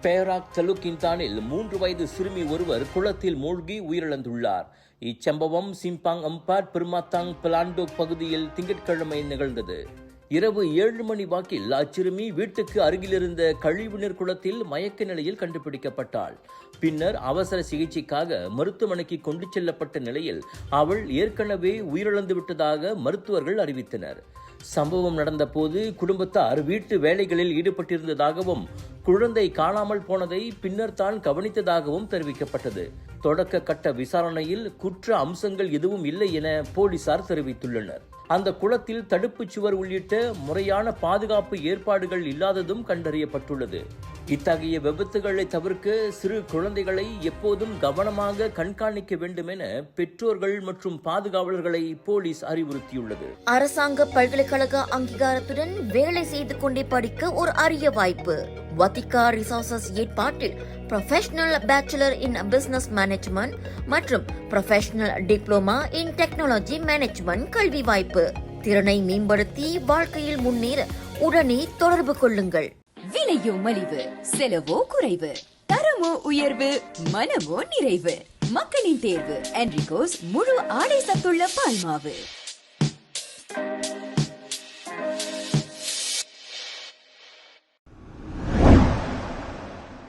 Perak தலுக்கின்தானில் 3 வயது சிறுமி ஒருவர் குளத்தில் மூழ்கி உயிரிழந்துள்ளார். இச்சம்பவம் சிம்பாங் அம்பாட் பெருமாத்தாங் பலாண்டோக் பகுதியில் திங்கட்கிழமை நிகழ்ந்தது. இரவு 7 மணி வாக்கில் அச்சிறுமி வீட்டுக்கு அருகிலிருந்த கழிவுநீர் குளத்தில் மயக்க நிலையில் கண்டுபிடிக்கப்பட்டாள். பின்னர் அவசர சிகிச்சைக்காக மருத்துவமனைக்கு கொண்டு செல்லப்பட்ட நிலையில் அவள் ஏற்கனவே உயிரிழந்து விட்டதாக மருத்துவர்கள் அறிவித்தனர். சம்பவம் நடந்த போது குடும்பத்தார் வீட்டு வேலைகளில் ஈடுபட்டிருந்ததாகவும் குழந்தை காணாமல் போனதை பின்னர் தான் கவனித்ததாகவும் தெரிவிக்கப்பட்டது. தொடக்க கட்ட விசாரணையில் குற்ற அம்சங்கள் எதுவும் இல்லை என போலீசார் தெரிவித்துள்ளனர். அந்த குளத்தில் தடுப்புச் சுவர் உள்ளிட்ட முறையான பாதுகாப்பு ஏற்பாடுகள் இல்லாததும் கண்டறியப்பட்டுள்ளது. இத்தகைய விபத்துகளை தவிர்க்க சிறு குழந்தைகளை எப்போதும் கவனமாக கண்காணிக்க வேண்டும் என பெற்றோர்கள் மற்றும் பாதுகாவலர்களை போலீஸ் அறிவுறுத்தியுள்ளது. அரசாங்க பல்கலைக்கழக அங்கீகாரத்துடன் வேலை செய்து கொண்டே படிக்க ஒரு அரிய வாய்ப்பு. வத்திகா ரிசோர்சஸ் ஏற்பாட்டில் professional bachelor in business management மற்றும் professional diploma in technology management கல்வி வாய்ப்பு. திறனை மேம்படுத்தி வாழ்க்கையில் முன்னேற உடனே தொடர்பு கொள்ளுங்கள். விலையோ மலிவு, செலவோ குறைவு, தரமோ உயர்வு, மனமோ நிறைவு. மக்களின் தேர்வு என்ரிகோஸ் முழு ஆடை சத்துள்ள பால்மாவு.